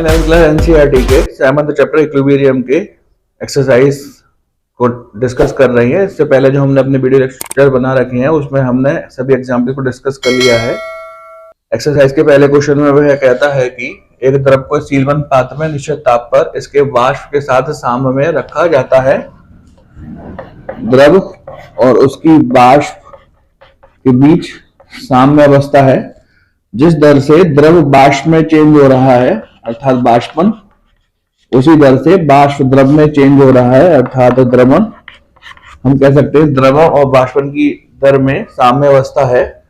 अपने 9th class NCERT के 7th chapter equilibrium के एक्सरसाइज को डिस्कस कर रही है। इससे पहले जो हमने अपने वीडियो लेक्चर बना रखे हैं उसमें हमने सभी एग्जाम्पल को डिस्कस कर लिया है। एक्सरसाइज के पहले क्वेश्चन में वह कहता है कि एक द्रव को सीलबंद पात्र में निश्चित ताप पर इसके वाष्प के साथ साम्य में रखा जाता है। द्रव और उसकी वाष्प के बीच साम्य अवस्था है। जिस दर से द्रव वाष्प में चेंज हो रहा है अर्थात वाष्पन, उसी दर से वाष्प द्रव में चेंज हो रहा है अर्थात द्रवण। हम कह सकते हैं द्रव और वाष्पन की दर में साम्य अवस्था है।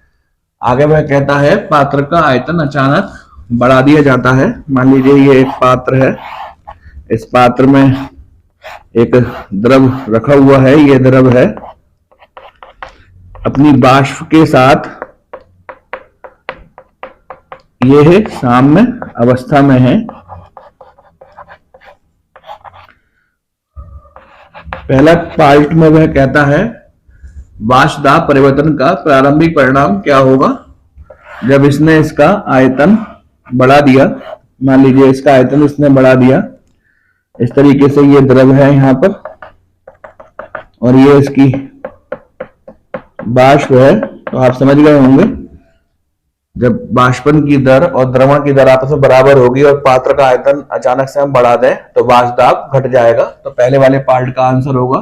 आगे वह कहता है पात्र का आयतन अचानक बढ़ा दिया जाता है। मान लीजिए ये एक पात्र है, इस पात्र में एक द्रव रखा हुआ है, ये द्रव है, अपनी वाष्प के साथ ये है साम्य अवस्था में है। पहला पार्ट में वह कहता है वाष्प दाब परिवर्तन का प्रारंभिक परिणाम क्या होगा जब इसने इसका आयतन बढ़ा दिया। मान लीजिए इसका आयतन इसने बढ़ा दिया, इस तरीके से ये द्रव है यहाँ पर और ये इसकी वाष्प है। तो आप समझ गए होंगे जब वाष्पन की दर और द्रवण की दर आपस में बराबर होगी और पात्र का आयतन अचानक से हम बढ़ा दें तो वाष्प दाब घट जाएगा। तो पहले वाले पार्ट का आंसर होगा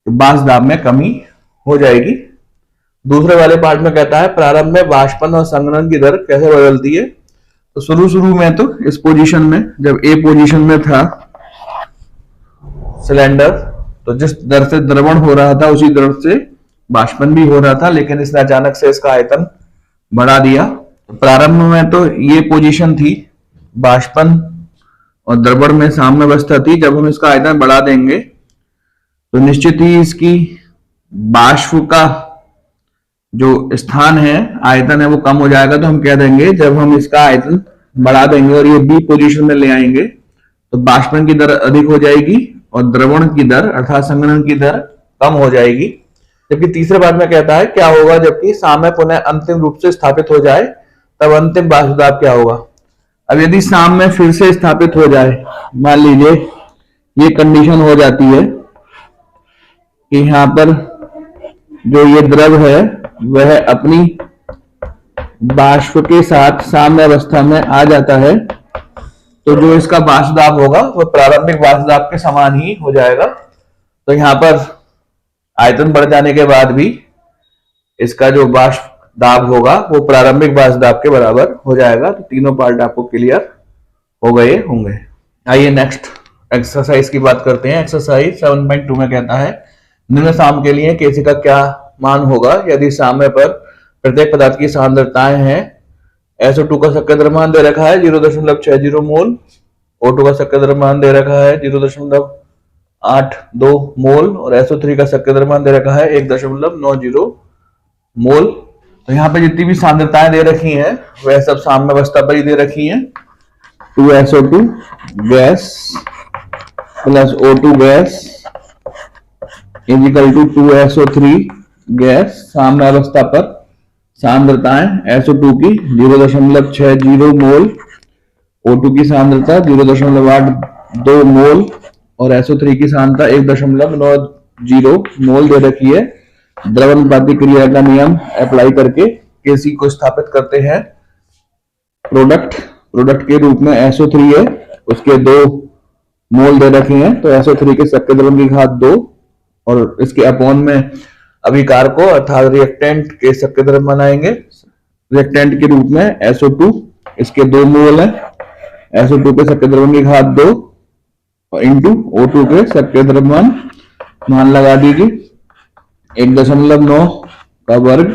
वाष्प दाब में कमी हो जाएगी। दूसरे वाले पार्ट में कहता है प्रारंभ में वाष्पन और संघनन की दर कैसे बदलती है। तो शुरू में तो इस पोजीशन में जब ए पोजीशन में था सिलेंडर, तो जिस दर से द्रवण हो रहा था उसी दर से वाष्पन भी हो रहा था, लेकिन इसने अचानक से इसका आयतन बढ़ा दिया। प्रारंभ में तो ये पोजीशन थी, वाष्पन और द्रवण में साम्य अवस्था थी। जब हम इसका आयतन बढ़ा देंगे तो निश्चित ही इसकी वाष्प का जो स्थान है, आयतन है, वो कम हो जाएगा। तो हम कह देंगे जब हम इसका आयतन बढ़ा देंगे और ये बी पोजीशन में ले आएंगे तो वाष्पन की दर अधिक हो जाएगी और द्रवण की दर अर्थात संघनन की दर कम हो जाएगी। जबकि तीसरे बात में कहता है क्या होगा जबकि साम्य पुनः अंतिम रूप से स्थापित हो जाए, तब अंतिम वाष्प दाब क्या होगा। अब यदि साम्य फिर से स्थापित हो जाए, मान लीजिए ये कंडीशन हो जाती है कि यहाँ पर जो ये द्रव है वह अपनी वाष्प के साथ साम्य अवस्था में आ जाता है, तो जो इसका वाष्प दाब होगा वह प्रारंभिक वाष्प दाब के समान ही हो जाएगा। तो यहाँ पर आयतन बढ़ जाने के बाद भी इसका जो वाष्प दाब होगा वो प्रारंभिक वाष्प दाब के बराबर हो जाएगा। तो तीनों पार्ट आपको क्लियर हो गए होंगे। आइए नेक्स्ट एक्सरसाइज की बात करते हैं। एक्सरसाइज 7.2 में कहता है निम्न साम्य के लिए Kc का क्या मान होगा यदि साम्य पर प्रत्येक पदार्थ की सांद्रताएं हैं। SO2 का शक्कर द्रव्यमान दे रखा है 0.60 मोल, O2 का शक्कर द्रव्यमान दे रखा है 0.82 मोल और SO3 का शक्कर द्रव्यमान दे रखा है 1.90 मोल। तो यहाँ पे जितनी भी सांद्रताएं दे रखी हैं वह सब साम्य अवस्था पर ही दे रखी हैं। 2SO2 gas plus O2 gas is equal to 2SO3 gas. साम्य अवस्था पर सांद्रताएं SO2 की 0.60 मोल, O2 की सांद्रता 0.82 मोल और SO3 की सांद्रता 1.90 मोल दे रखी है। द्रवणपाती क्रिया का नियम अप्लाई करके Kc को स्थापित करते हैं। प्रोडक्ट के रूप में SO3 है, उसके 2 मोल दे रखे हैं, तो SO3 के शक्कर द्रव्यमान की घात 2 और इसके अपॉन में अभिकार को अर्थात रिएक्टेंट के शक्कर द्रव्यमान आएंगे। रिएक्टेंट के रूप में SO2, इसके 2 मोल है, SO2 के शक्कर द्रव्यमान की घात 2 और इंटू O2 के शक्कर द्रव्यमान मान लगा दीजिए 1.9 का वर्ग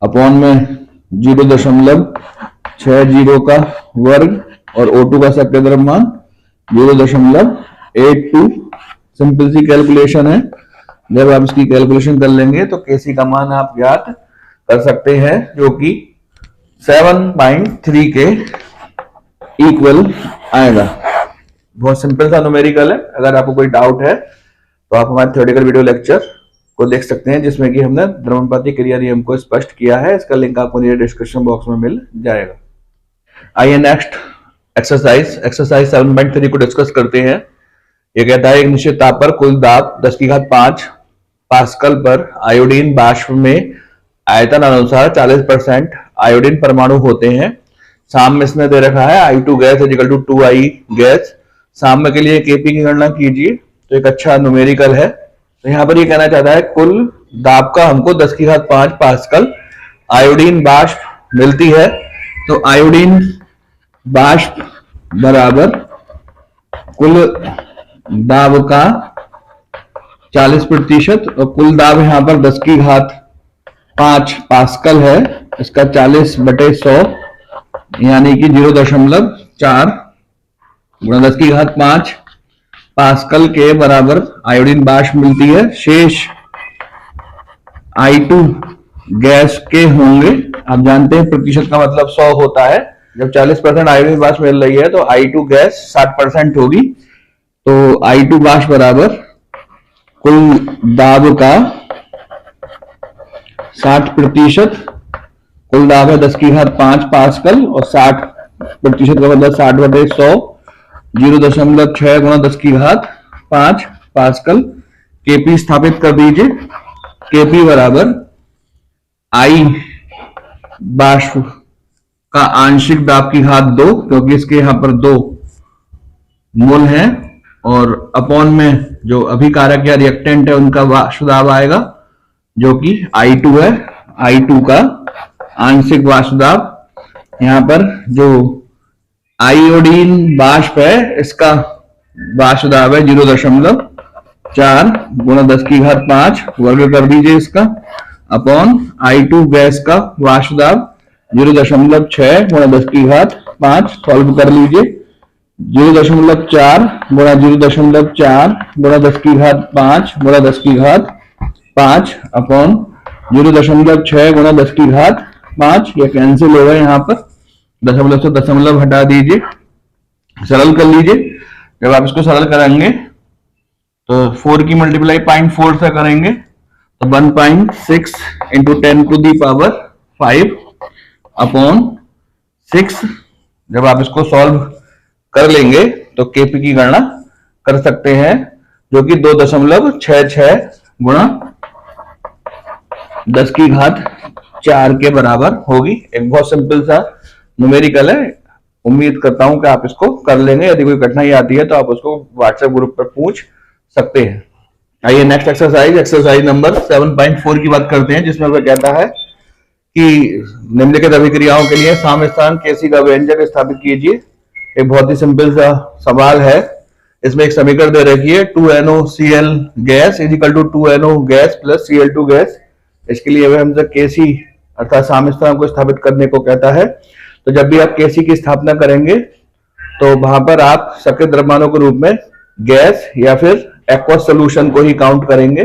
अपॉन में 0.60 का वर्ग और O2 का शक्कर द्रव्यमान 0.82। सिंपल सी कैलकुलेशन है। जब आप इसकी कैलकुलेशन कर लेंगे तो Kc का मान आप ज्ञात कर सकते हैं जो कि 7.3 के इक्वल आएगा। बहुत सिंपल सा न्यूमेरिकल है। अगर आपको कोई डाउट है तो आप हमारे थ्योरेटिकल वीडियो लेक्चर को देख सकते हैं जिसमें कि हमने द्रवणपाती क्रिया नियम को स्पष्ट किया है। इसका लिंक आपको नीचे डिस्क्रिप्शन बॉक्स में मिल जाएगा। आइए नेक्स्ट एक्सरसाइज 7.3 को डिस्कस करते हैं। ये कहता है एक निश्चित ताप पर कुल दाब 10⁵ पास्कल पर आयोडीन बाष्प में आयतन अनुसार 40% आयोडीन परमाणु होते हैं। साम्य इसमें दे रखा है I2 gas is equal to 2I gas. साम्य के लिए Kp की गणना कीजिए, तो एक अच्छा न्यूमेरिकल है। तो यहाँ पर ये कहना चाहता है कुल दाब का हमको 10⁵ पास्कल आयोडीन बाष्प मिलती है। तो आयोडीन बाष्प बराबर कुल दाब का 40% और कुल दाब यहां पर 10⁵ पास्कल है। इसका 40/100 यानी कि 0.4 गुणा 10⁵ पास्कल के बराबर आयोडीन बाष्प मिलती है। शेष I2 गैस के होंगे। आप जानते हैं प्रतिशत का मतलब 100 होता है। जब 40% आयोडीन बाष्प मिल रही है तो I2 गैस 60% होगी। तो I2 बाष्प बराबर कुल दाब का 60%, कुल दाब है 10⁵ पास्कल और 60% का मतलब 60/100, 0.6 गुणा 10⁵ पास्कल। Kp स्थापित कर दीजिए। Kp बराबर I बाष्प का आंशिक दाब की घात 2, क्योंकि इसके यहां पर 2 मोल हैं, और अपॉन में जो अभिकारक या रिएक्टेंट है उनका वाष्प दाब आएगा जो कि I2 है। I2 का आंशिक वाष्प दाब, यहां पर जो आयोडीन बाष्प है इसका वाष्प दाब है 0.4 गुणा 10⁵ वर्ग कर दीजिए इसका, अपॉन I2 गैस का वाष्प दाब 0.6 गुणा 10⁵ सॉल्व कर लीजिए। 0.4 गुणा 0.4 गुणा 10⁵ गुणा 10⁵ अपॉन 0.6 गुणा 10⁵, ये कैंसिल होगा। यहाँ पर दशमलव से दशमलव हटा दीजिए, सरल कर लीजिए। जब आप इसको सरल करेंगे तो 4 की मल्टीप्लाई 0.4 से करेंगे तो 1.6 इंटू 10⁵ अपॉन 6। जब आप इसको सॉल्व कर लेंगे तो Kp की गणना कर सकते हैं, जो कि 2.66 गुणा 10⁵ के बराबर होगी। एक बहुत सिंपल सा न्यूमेरिकल है। उम्मीद करता हूं कि आप इसको कर लेंगे। यदि कोई कठिनाई आती है तो आप उसको व्हाट्सएप ग्रुप पर पूछ सकते हैं। आइए नेक्स्ट एक्सरसाइज नंबर 7.4 की बात करते हैं, जिसमें वह कहता है कि निम्नलिखित अभिक्रियाओं के लिए साम्य स्थान Kc का व्यंजक स्थापित कीजिए। एक बहुत ही सिंपल सा सवाल है। इसमें एक समीकरण दे रखी है 2NOCl gas is equal to 2NO gas plus Cl2 gas. इसके लिए वह हमसे Kc अर्थात साम्य स्थान को स्थापित करने को कहता है। तो जब भी आप Kc की स्थापना करेंगे तो वहां पर आप सक्रिय द्रव्यमानों के रूप में गैस या फिर एक्वस सोल्यूशन को ही काउंट करेंगे।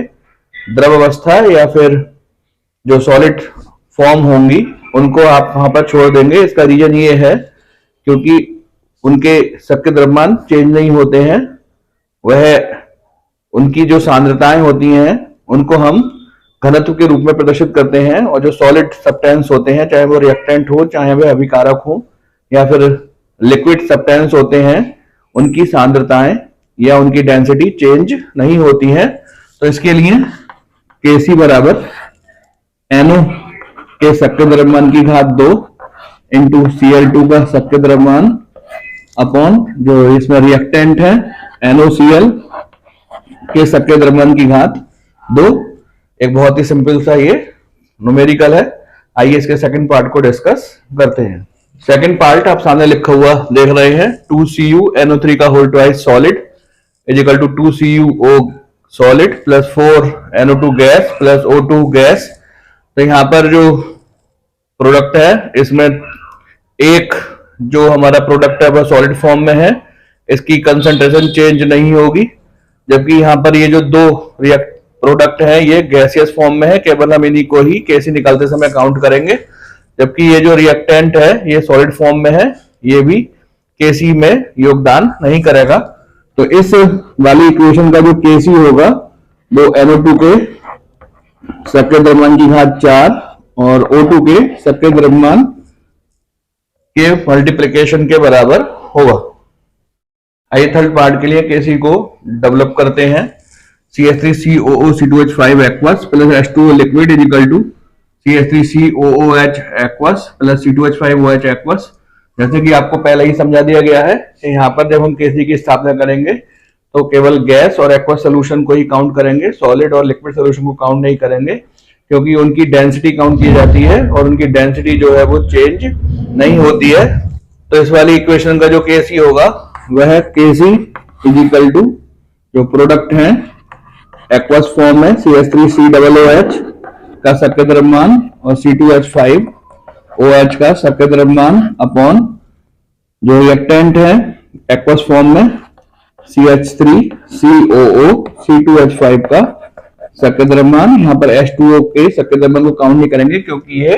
द्रव अवस्था या फिर जो सॉलिड फॉर्म होंगी उनको आप वहां पर छोड़ देंगे। इसका रीजन ये है क्योंकि उनके सक्रिय द्रव्यमान चेंज नहीं होते हैं। वह उनकी जो सांद्रताएं होती हैं उनको हम घनत्व के रूप में प्रदर्शित करते हैं, और जो सॉलिड सब्सटेंस होते हैं, चाहे वो रिएक्टेंट हो, चाहे वह अभिकारक हो, या फिर लिक्विड सब्सटेंस होते हैं, उनकी सांद्रताएं या उनकी डेंसिटी चेंज नहीं होती है। तो इसके लिए Kc बराबर NO के सक्रिय द्रव्यमान की घात 2 इंटू Cl2 का सक्रिय द्रव्यमान अपॉन जो इसमें रिएक्टेंट है NOCl के सक्रिय द्रव्यमान की घात 2। एक बहुत ही सिंपल सा ये न्यूमेरिकल है। आइए इसके सेकंड पार्ट को डिस्कस करते हैं। सेकंड पार्ट आप सामने लिखा हुआ देख रहे हैं 2CuNO3 का whole twice solid is equal to 2CuO solid plus 4NO2 gas plus O2 gas. तो यहां पर जो प्रोडक्ट है इसमें एक जो हमारा प्रोडक्ट है वह सॉलिड फॉर्म में है, इसकी कंसंट्रेशन चेंज नहीं होगी, जबकि यहां पर ये जो दो प्रोडक्ट है ये गैसियस फॉर्म में है। केवल हम इन्हीं को ही Kc निकालते समय काउंट करेंगे, जबकि ये जो रिएक्टेंट है ये सॉलिड फॉर्म में है, ये भी Kc में योगदान नहीं करेगा। तो इस वाली इक्वेशन का जो Kc होगा वो NO2 के सक्रिय द्रव्यमान की घात 4 और O2 के सक्रिय द्रव्यमान के मल्टीप्लिकेशन के बराबर होगा। आइए थर्ड पार्ट के लिए केसी को डेवलप करते हैं। CH3COO C2H5 aqueous plus H2O liquid is equal to CH3COOH aqueous plus C2H5OH aqueous। जैसे कि आपको पहले ही समझा दिया गया है कि यहाँ पर जब हम केसी की स्थापना करेंगे तो केवल गैस और एक्वस सोल्यूशन को ही काउंट करेंगे, सॉलिड और लिक्विड सोल्यूशन को काउंट नहीं करेंगे, क्योंकि उनकी डेंसिटी काउंट की जाती है और उनकी डेंसिटी जो है वो चेंज नहीं होती है। तो इस वाली इक्वेशन का जो केसी होगा वह केसी इज इक्वल टू जो प्रोडक्ट है एक्वस फॉर्म में CH3COOH का सक्रिय द्रव्यमान और C2H5OH का सक्रिय द्रव्यमान अपॉन जो रिएक्टेंट है एक्वस फॉर्म में CH3COO C2H5 का सक्रिय द्रव्यमान। यहाँ पर H2O के सक्रिय द्रव्यमान को काउंट नहीं करेंगे क्योंकि ये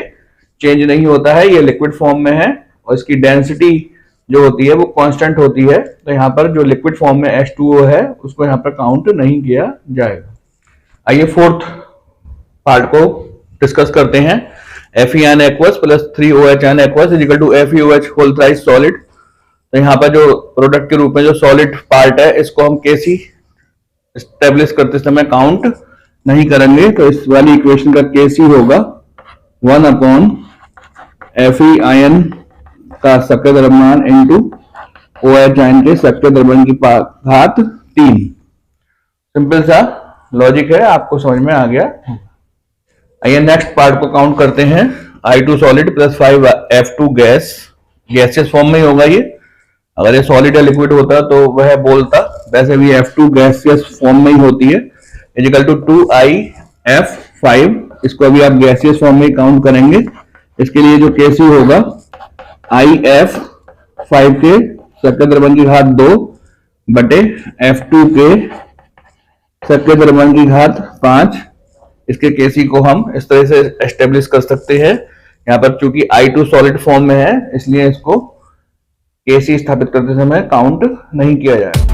चेंज नहीं होता है, ये लिक्विड फॉर्म में है और इसकी डेंसिटी जो होती है वो कांस्टेंट होती है। तो यहाँ पर जो लिक्विड फॉर्म में H2O है उसको यहाँ पर काउंट नहीं किया जाएगा। आइए फोर्थ पार्ट को डिस्कस करते हैं। FeN aqueous plus 3OHN aqueous is equal to FeOH whole thrice solid. तो यहाँ पर जो प्रोडक्ट के रूप में जो सॉलिड पार्ट है इसको हम केसी एस्टेब्लिश करते समय काउंट नहीं करेंगे। तो इस वाली इक्वेशन का केसी होगा 1 अपॉन FeIN का सक्रिय द्रव्यमान इंटू OH आयन के सक्रिय द्रव्यमान की घात 3। सिंपल सा लॉजिक है, आपको समझ में आ गया। आइए नेक्स्ट पार्ट को काउंट करते हैं। I2 solid plus 5F2 gas, gaseous form में ही होगा ये। अगर ये सॉलिड या लिक्विड होता तो वह बोलता, वैसे भी F2 गैसियस फॉर्म में ही होती है। इजिकल टू 2IF5, इसको अभी आप गैसियस फॉर्म में ही काउंट करेंगे। इसके लिए जो केसी होगा IF5 के सक्रिय द्रव्यमान की घात 2 बटे F2 के सक्रिय द्रव्यमान की घात 5। इसके केसी को हम इस तरह से एस्टेब्लिश कर सकते हैं। यहाँ पर चूंकि I2 सॉलिड फॉर्म में है इसलिए इसको केसी स्थापित करते समय काउंट नहीं किया जाएगा।